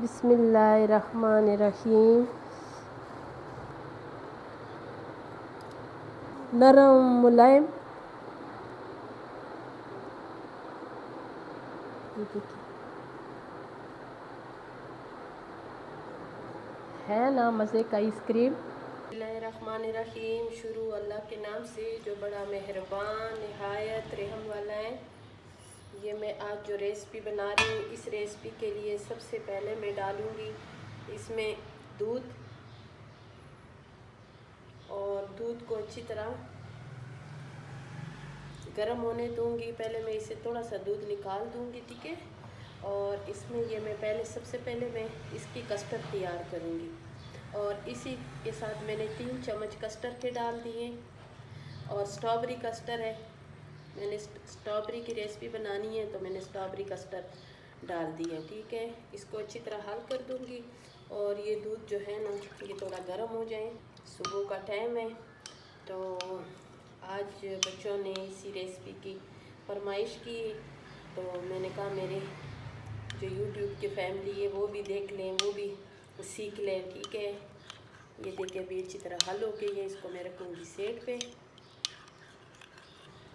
बिस्मिल्लाहिर्रहमानिर्रहीम। नरम मुलायम, ये देखिए है ना मज़े का आइसक्रीम। बिस्मिल्लाहिर्रहमानिर्रहीम। शुरू अल्लाह के नाम से जो बड़ा मेहरबान निहायत रहम वाला है। ये मैं आज जो रेसिपी बना रही हूँ, इस रेसिपी के लिए सबसे पहले मैं डालूँगी इसमें दूध, और दूध को अच्छी तरह गर्म होने दूँगी। पहले मैं इसे थोड़ा सा दूध निकाल दूँगी, ठीक है। और इसमें ये मैं सबसे पहले मैं इसकी कस्टर्ड तैयार करूँगी, और इसी के साथ मैंने 3 चम्मच कस्टर्ड के डाल दिए। और स्ट्रॉबेरी कस्टर्ड है, मैंने स्ट्रॉबेरी की रेसिपी बनानी है तो मैंने स्ट्रॉबेरी कस्टर्ड डाल दी है, ठीक है। इसको अच्छी तरह हल कर दूँगी। और ये दूध जो है ना, ये थोड़ा गर्म हो जाए। सुबह का टाइम है तो आज बच्चों ने इसी रेसिपी की फरमाइश की, तो मैंने कहा मेरे जो यूट्यूब की फैमिली है वो भी देख लें, वो भी सीख लें, ठीक है। ये देखिए अभी अच्छी तरह हल हो गई है। इसको मैं रखूँगी सेट पे।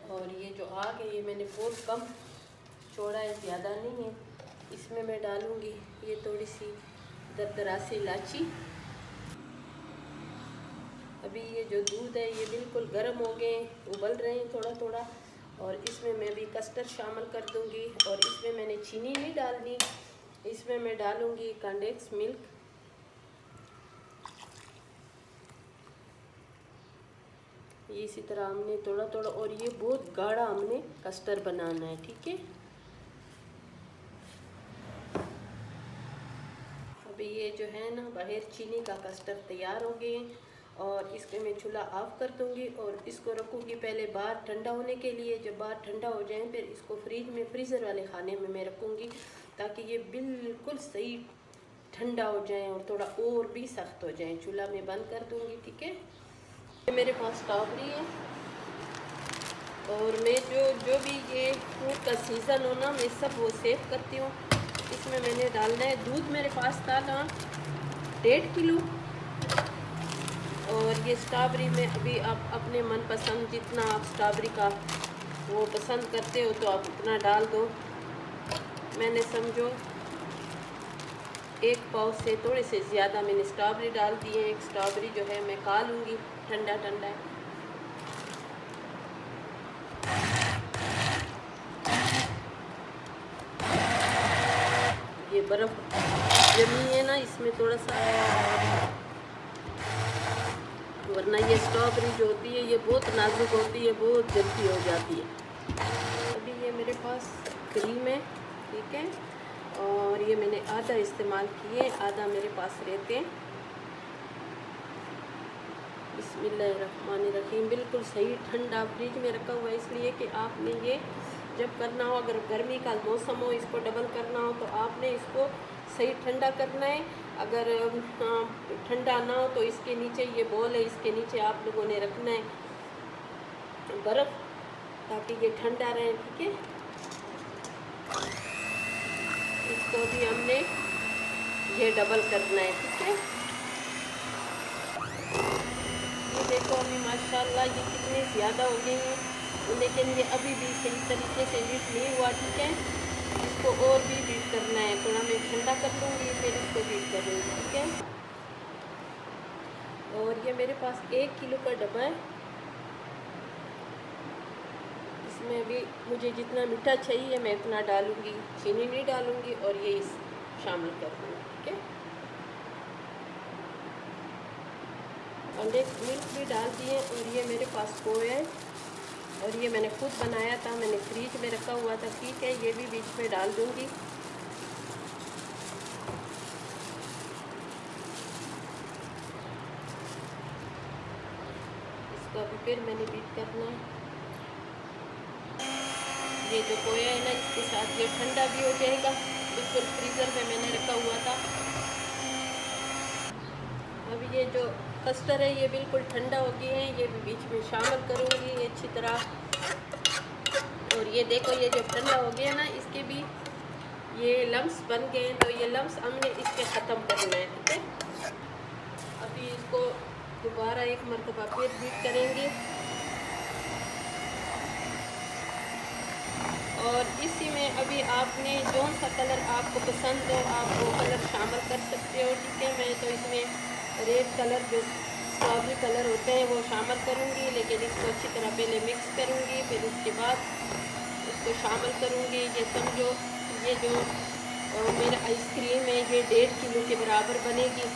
और ये जो आग है ये मैंने बहुत कम छोड़ा है, ज़्यादा नहीं है। इसमें मैं डालूँगी ये थोड़ी सी दरदरा सी इलायची। अभी ये जो दूध है ये बिल्कुल गर्म हो गए, उबल रहे हैं थोड़ा थोड़ा। और इसमें मैं भी कस्टर्ड शामिल कर दूँगी। और इसमें मैंने चीनी नहीं डालनी, इसमें मैं डालूँगी कंडेंस मिल्क। ये इसी तरह हमने थोड़ा थोड़ा, और ये बहुत गाढ़ा हमने कस्टर्ड बनाना है, ठीक है। अभी ये जो है ना बाहर चीनी का कस्टर्ड तैयार हो गए, और इसके मैं चूल्हा ऑफ कर दूंगी और इसको रखूँगी पहले बाहर ठंडा होने के लिए। जब बाहर ठंडा हो जाए फिर इसको फ्रीज़र वाले खाने में मैं रखूँगी, ताकि ये बिल्कुल सही ठंडा हो जाए और थोड़ा और भी सख्त हो जाए। चूल्हा में बंद कर दूँगी, ठीक है। मेरे पास स्ट्रॉबेरी है, और मैं जो भी ये फ्रूट का सीज़न हो ना, मैं सब वो सेव करती हूँ। इसमें मैंने डालना है दूध, मेरे पास था ना 1.5 किलो। और ये स्ट्रॉबेरी में अभी आप अपने मनपसंद जितना आप स्ट्रॉबेरी का वो पसंद करते हो तो आप उतना डाल दो। मैंने समझो 1 पाव से थोड़े से ज़्यादा मैंने स्ट्रॉबेरी डाल दी है। एक स्ट्रॉबेरी जो है मैं खा लूँगी, ठंडा ठंडा है। ये बर्फ़ जमी है ना, इसमें थोड़ा सा, वरना ये स्ट्रॉबेरी जो होती है ये बहुत नाजुक होती है, बहुत जल्दी हो जाती है। अभी ये मेरे पास क्रीम है, ठीक है। और ये मैंने आधा इस्तेमाल किए, आधा मेरे पास रहते हैं। बिस्मिल्लाहिर्रहमानिर्रहीम। बिल्कुल सही ठंडा फ्रिज में रखा हुआ है, इसलिए कि आपने ये जब करना हो, अगर गर्मी का मौसम हो, इसको डबल करना हो तो आपने इसको सही ठंडा करना है। अगर ठंडा ना हो तो इसके नीचे ये बॉल है, इसके नीचे आप लोगों ने रखना है बर्फ़, ताकि ये ठंडा रहे, ठीक है। इसको भी हमने ये डबल करना है, ठीक है। ये देखो अभी माशाल्लाह ये कितने ज़्यादा हो गए हैं, लेकिन ये अभी भी सही तरीके से बीट नहीं हुआ, ठीक है। इसको और भी बीट करना है, थोड़ा मैं ठंडा कर लूँगी फिर इसको बीट करूँगी, ठीक है। और ये मेरे पास 1 किलो का डब्बा है। इसमें अभी मुझे जितना मीठा चाहिए मैं उतना डालूँगी, चीनी नहीं डालूँगी, और ये शामिल कर दूँगी, ठीक है। कंडेंस मिल्क भी डाल दिए। और ये मेरे पास खोया है, और ये मैंने खुद बनाया था, मैंने फ्रिज में रखा हुआ था, ठीक है। ये भी बीच में डाल दूँगी। इसको अभी फिर मैंने बीट करना है। ये जो खोया है ना, इसके साथ ये ठंडा भी हो जाएगा, बिल्कुल फ्रीज़र में मैंने रखा हुआ था। अब ये जो कस्टर्ड है ये बिल्कुल ठंडा हो गया है, ये भी बीच में शामिल करूँगी अच्छी तरह। और ये देखो ये जो ठंडा हो गया ना, इसके भी ये लम्स बन गए तो ये लम्स हमने इसके ख़त्म करना है, ठीक है। अभी इसको दोबारा एक मरतबा फिर बीट करेंगे और इसी में अभी आपने जौन सा कलर आपको पसंद हो आप वो कलर शामिल कर सकते हो, ठीक है। मैं तो इसमें रेड कलर जो स्ट्रॉबेरी कलर होते हैं वो शामिल करूँगी, लेकिन इसको अच्छी तरह पहले मिक्स करूँगी, फिर उसके बाद इसको शामिल करूँगी। ये समझो ये जो मेरा आइसक्रीम है ये 1.5 किलो के बराबर बनेगी,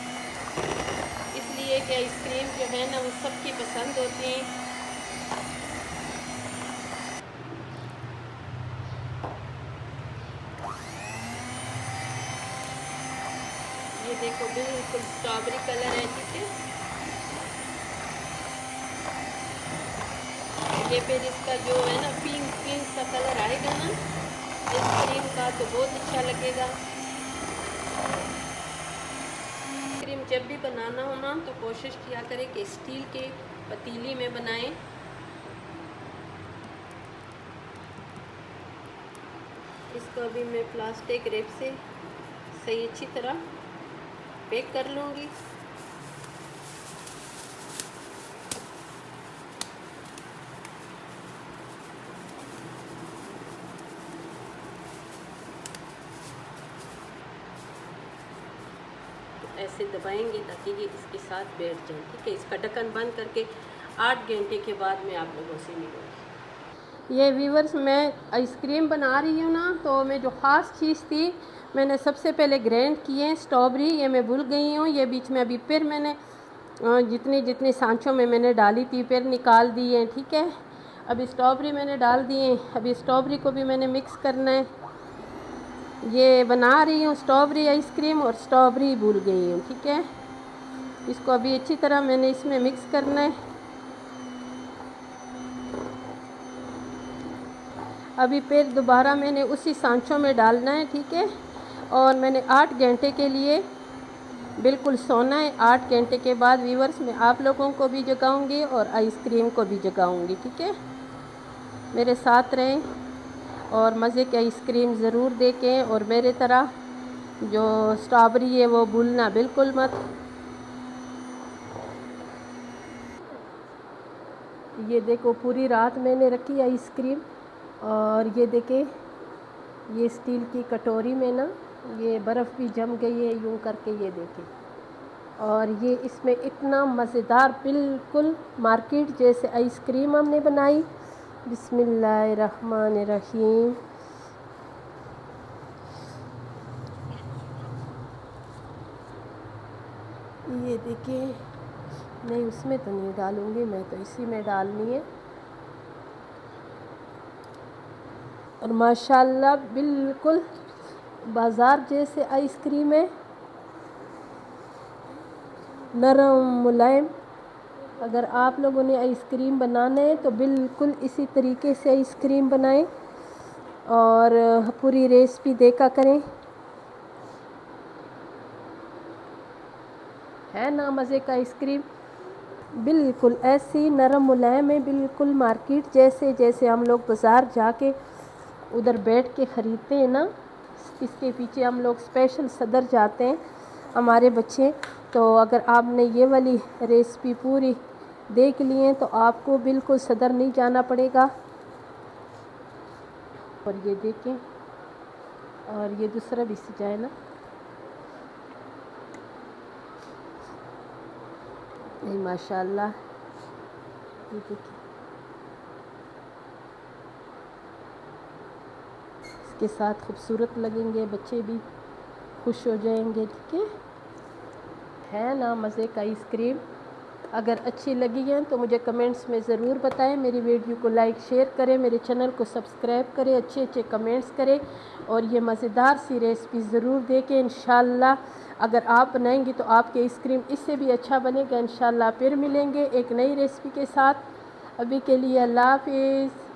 इसलिए कि आइसक्रीम जो है ना वो सबकी पसंद होती है। ये देखो बिल्कुल स्ट्रॉबेरी कलर है, ठीक है। ये फिर इसका जो है ना पिंक पिंक सा कलर आएगा ना आइसक्रीम का तो बहुत अच्छा लगेगा। आइसक्रीम जब भी बनाना हो ना तो कोशिश किया करें कि स्टील के पतीली में बनाएं। इसको अभी मैं प्लास्टिक रैप से सही अच्छी तरह पैक कर लूँगी। ऐसे दबाएंगे ताकि ये इसके साथ बैठ जाए, ठीक है। इसका ढक्कन बंद करके 8 घंटे के बाद मैं आप लोगों से मिलूँगी। ये व्यूअर्स मैं आइसक्रीम बना रही हूँ ना, तो मैं जो ख़ास चीज़ थी मैंने सबसे पहले ग्राइंड किए स्ट्रॉबेरी, ये मैं भूल गई हूँ। ये बीच में अभी फिर मैंने जितने जितने सांचों में मैंने डाली थी फिर निकाल दी है, ठीक है। अभी स्ट्रॉबेरी मैंने डाल दी है, अभी स्ट्रॉबेरी को भी मैंने मिक्स करना है। ये बना रही हूँ स्ट्रॉबेरी आइसक्रीम और स्ट्रॉबेरी भूल गई हूँ, ठीक है। इसको अभी अच्छी तरह मैंने इसमें मिक्स करना है। अभी फिर दोबारा मैंने उसी सांचों में डालना है, ठीक है। और मैंने 8 घंटे के लिए बिल्कुल सोना है। 8 घंटे के बाद व्यूअर्स मैं आप लोगों को भी जगाऊंगी और आइसक्रीम को भी जगाऊंगी, ठीक है। मेरे साथ रहें और मज़े की आइसक्रीम ज़रूर देखें और मेरे तरह जो स्ट्रॉबेरी है वो भूलना बिल्कुल मत। ये देखो पूरी रात मैंने रखी आइसक्रीम और ये देखें ये स्टील की कटोरी में ना ये बर्फ़ भी जम गई है यूँ करके, ये देखें। और ये इसमें इतना मज़ेदार बिल्कुल मार्केट जैसे आइसक्रीम हमने बनाई। बिस्मिल्लाहिर्रहमानिर्रहीम। ये देखिए, नहीं उसमें तो नहीं डालूँगी मैं, तो इसी में डालनी है। और माशाल्लाह बिल्कुल बाज़ार जैसे आइसक्रीम है, नरम मुलायम। अगर आप लोगों ने आइसक्रीम बनाना है तो बिल्कुल इसी तरीके से आइसक्रीम बनाएं और पूरी रेसिपी देखा करें। है ना मज़े का आइसक्रीम, बिल्कुल ऐसी नरम मुलायम है, बिल्कुल मार्केट जैसे जैसे हम लोग बाज़ार जाके उधर बैठ के ख़रीदते हैं ना। इसके पीछे हम लोग स्पेशल सदर जाते हैं हमारे बच्चे। तो अगर आपने ये वाली रेसिपी पूरी देख ली है तो आपको बिल्कुल सदर नहीं जाना पड़ेगा। और ये देखें, और ये दूसरा भी सजाए ना, नहीं माशाल्लाह। ये देखिए इसके साथ खूबसूरत लगेंगे, बच्चे भी खुश हो जाएंगे, ठीक है ना मज़े का आइसक्रीम। अगर अच्छी लगी है तो मुझे कमेंट्स में ज़रूर बताएं। मेरी वीडियो को लाइक शेयर करें, मेरे चैनल को सब्सक्राइब करें, अच्छे अच्छे कमेंट्स करें और ये मज़ेदार सी रेसिपी ज़रूर देखें। इंशाल्लाह अगर आप बनाएंगी तो आपकी आइसक्रीम इससे भी अच्छा बनेगा। इंशाल्लाह फिर मिलेंगे एक नई रेसिपी के साथ। अभी के लिए अल्लाह हाफिज़।